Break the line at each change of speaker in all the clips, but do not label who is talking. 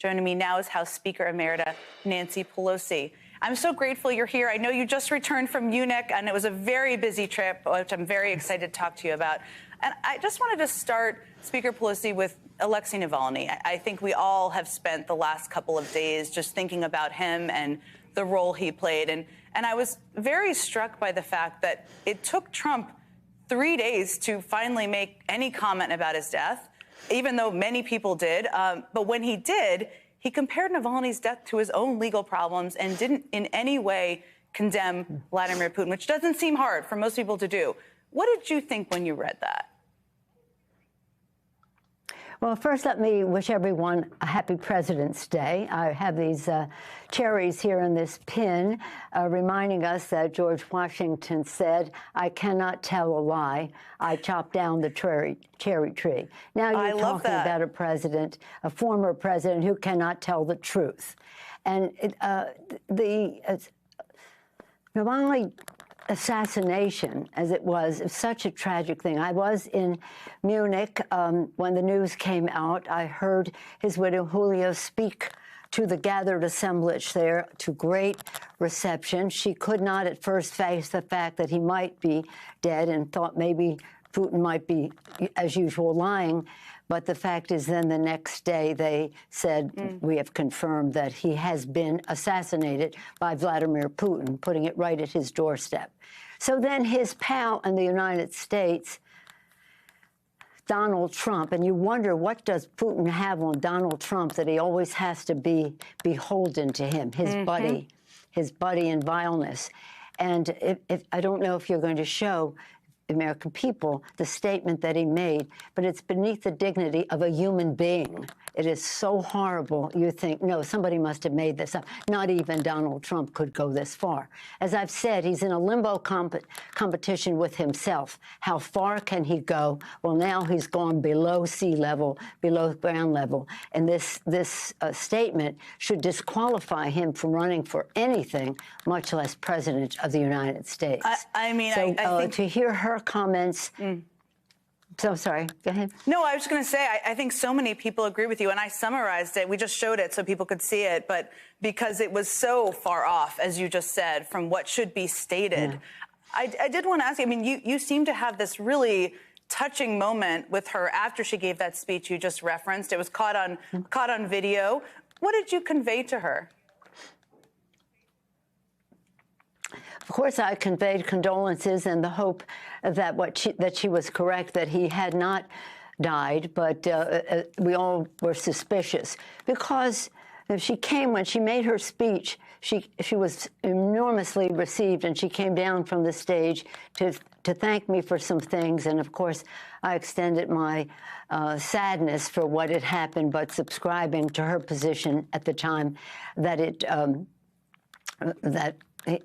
Joining me now is House Speaker Emerita Nancy Pelosi. I'm so grateful you're here. I know you just returned from Munich, and it was a very busy trip, which I'm very excited to talk to you about. And I just wanted to start, Speaker Pelosi, with Alexei Navalny. I think we all have spent the last couple of days just thinking about him and the role he played. And I was very struck by the fact that it took Trump 3 days to finally make any comment about his death, even though many people did. But when he did, he compared Navalny's death to his own legal problems and didn't in any way condemn Vladimir Putin, which doesn't seem hard for most people to do. What did you think when you read that?
Well, first, let me wish everyone a happy President's Day. I have these cherries here in this pin reminding us that George Washington said, "I cannot tell a lie. I chop down the cherry tree." Now you're talking about a president, a former president, who cannot tell the truth. And Navalny assassination, as it was such a tragic thing. I was in Munich when the news came out. I heard his widow Julia speak to the gathered assemblage there to great reception. She could not at first face the fact that he might be dead and thought maybe Putin might be, as usual, lying. But the fact is, then the next day they said, we have confirmed that he has been assassinated by Vladimir Putin, putting it right at his doorstep. So then his pal in the United States, Donald Trump, and you wonder, what does Putin have on Donald Trump that he always has to be beholden to him, his buddy in vileness. And I don't know if you're going to show American people the statement that he made, but it's beneath the dignity of a human being. It is so horrible, you think, no, somebody must have made this up. Not even Donald Trump could go this far. As I've said, he's in a limbo competition with himself. How far can he go? Well, now he's gone below sea level, below ground level, and this statement should disqualify him from running for anything, much less president of the United States.
I think
to hear her comments. So sorry, go ahead.
No, I was just going to say, I think so many people agree with you, and I summarized it. We just showed it so people could see it, but because it was so far off, as you just said, from what should be stated. I did want to ask you, I mean, you seem to have this really touching moment with her after she gave that speech you just referenced. It was caught on video. What did you convey to her?
Of course, I conveyed condolences and the hope that she was correct, that he had not died, but we all were suspicious because when she made her speech, she was enormously received, and she came down from the stage to thank me for some things, and of course, I extended my sadness for what had happened, but subscribing to her position at the time that that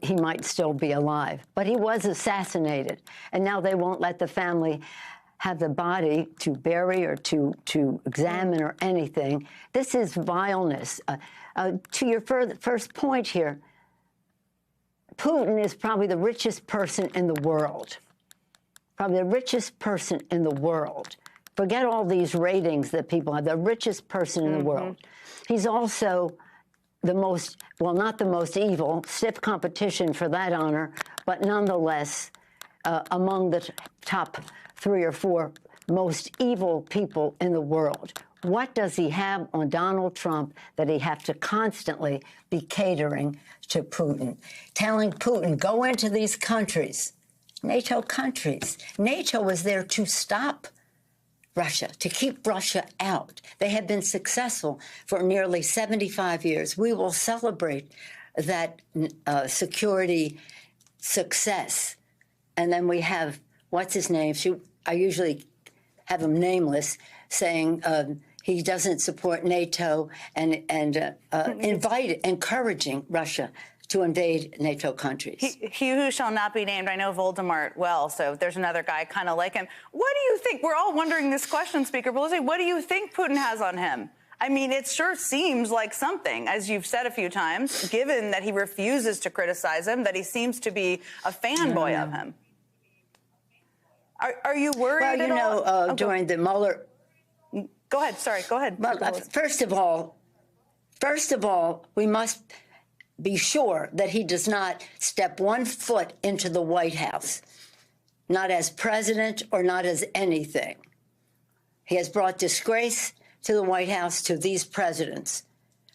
he might still be alive. But he was assassinated, and now they won't let the family have the body to bury or to examine or anything. This is vileness. To your first point here, Putin is probably the richest person in the world. Probably the richest person in the world. Forget all these ratings that people have. The richest person in the world. He's also the most, well, not the most evil, stiff competition for that honor, but nonetheless among the top 3 or 4 most evil people in the world. What does he have on Donald Trump that he have to constantly be catering to Putin? Telling Putin, go into these countries, NATO countries. NATO was there to stop Russia, to keep Russia out. They have been successful for nearly 75 years. We will celebrate that security success. And then we have, what's his name? I usually have him nameless, saying he doesn't support NATO and encouraging Russia to invade NATO countries.
He who shall not be named. I know Voldemort well, so there's another guy kind of like him. What do you think? We're all wondering this question, Speaker Pelosi. What do you think Putin has on him? I mean, it sure seems like something, as you've said a few times, given that he refuses to criticize him, that he seems to be a fanboy of him. Are you worried at all?
During the Mueller...
Go ahead. Sorry, go ahead.
Well, first of all, First of all, we must be sure that he does not step 1 foot into the White House, not as president or not as anything. He has brought disgrace to the White House, to these presidents.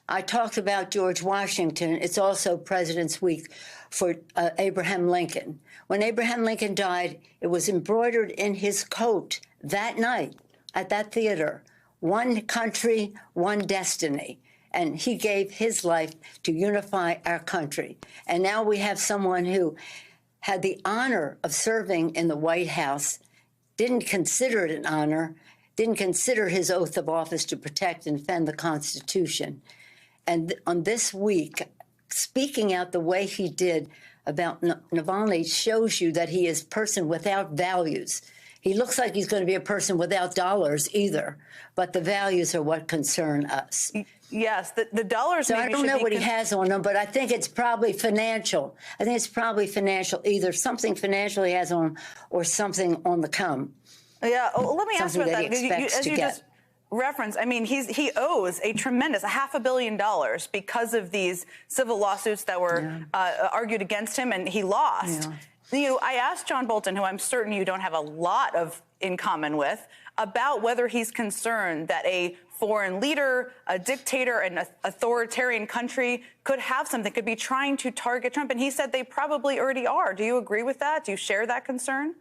I talked about George Washington. It's also President's Week for Abraham Lincoln. When Abraham Lincoln died, it was embroidered in his coat that night at that theater, "One country, one destiny." And he gave his life to unify our country. And now we have someone who had the honor of serving in the White House, didn't consider it an honor, didn't consider his oath of office to protect and defend the Constitution. And on this week, speaking out the way he did about Navalny shows you that he is a person without values. He looks like he's going to be a person without dollars either, but the values are what concern us.
Yes, the dollars.
So I don't know what he has on him, but I think it's probably financial. I think it's probably financial, either something financial he has on or something on the come.
Yeah, well, let me ask you about that.
As you
just referenced, I mean, he owes a tremendous $500 million because of these civil lawsuits that were argued against him, and he lost. Yeah. I asked John Bolton, who I'm certain you don't have a lot in common with, about whether he's concerned that a foreign leader, a dictator, an authoritarian country could have something, could be trying to target Trump. And he said they probably already are. Do you agree with that? Do you share that concern?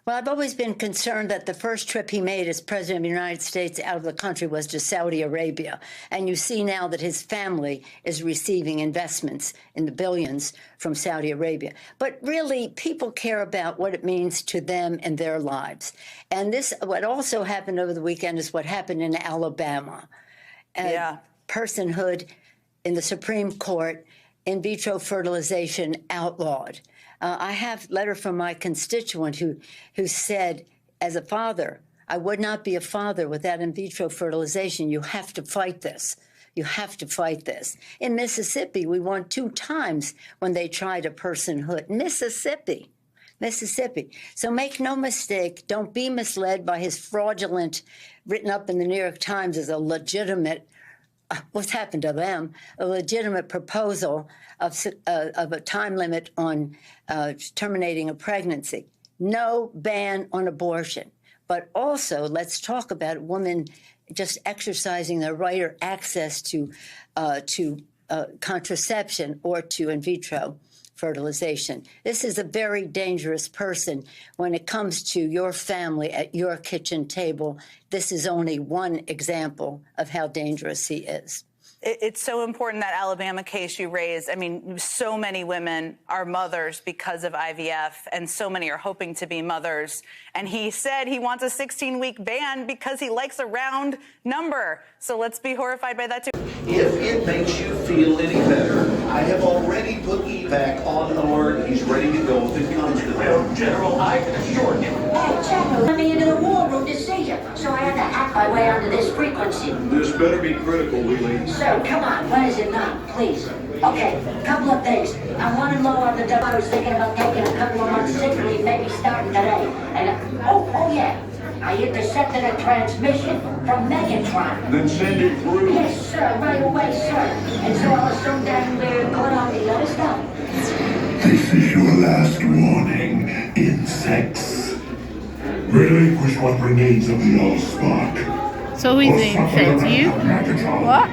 Well, I've always been concerned that the first trip he made as president of the United States out of the country was to Saudi Arabia. And you see now that his family is receiving investments in the billions from Saudi Arabia. But really, people care about what it means to them and their lives. And what also happened over the weekend is what happened in Alabama. Personhood in the Supreme Court, in vitro fertilization outlawed. I have a letter from my constituent who said, as a father, I would not be a father without in vitro fertilization. You have to fight this. You have to fight this. In Mississippi, we won 2 times when they tried a personhood. Mississippi. So make no mistake, don't be misled by his fraudulent, written up in the New York Times as a legitimate, what's happened to them, a legitimate proposal of a time limit on terminating a pregnancy. No ban on abortion. But also, let's talk about women just exercising their right or access to contraception or to in vitro fertilization. This is a very dangerous person when it comes to your family at your kitchen table. This is only one example of how dangerous he is.
It's so important, that Alabama case you raised. I mean, so many women are mothers because of IVF, and so many are hoping to be mothers. And he said he wants a 16-week ban because he likes a round number. So let's be horrified by that, too.
If it makes you feel any better, I have already put evac on alert. He's ready to go if it comes to that. General, I can assure you.
Hey, General, let me into the war room to see you, so I had to hack my way onto this frequency.
This better be critical, Wheelie.
Sir, come on, when is it not, please? Okay, couple of things. I'm running low on the dough. I was thinking about taking a couple of months sick leave, maybe starting today. And, oh yeah, I intercepted a transmission from Megatron.
Then send it through.
Yes, sir, right away, sir. And so I was so damn caught on the other stuff.
This is your last warning, insects. Relinquish what remains of the Allspark.
So who's the insect? You? What?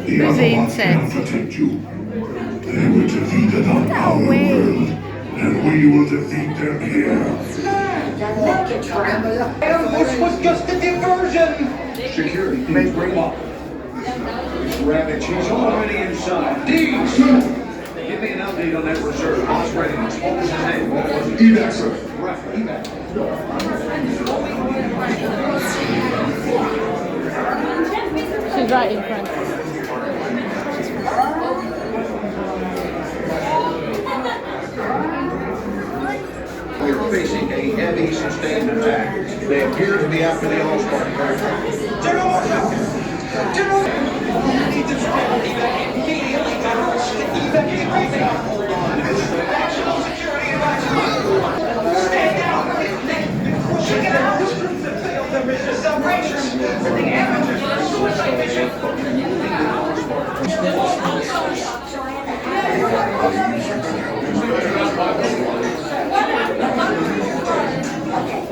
Who's the insect?
Protect you. They were defeated on our world, and we will defeat them here.
This was just a diversion. Security, make bring up. Rabbit, she's already inside. Deeds! Give me an update on that reserve. Boss readiness. What was his name? What was it?
Evac, sir.
Evac.
She's right in front.
We're facing a heavy sustained attack. They appear to be after the Allspark. General!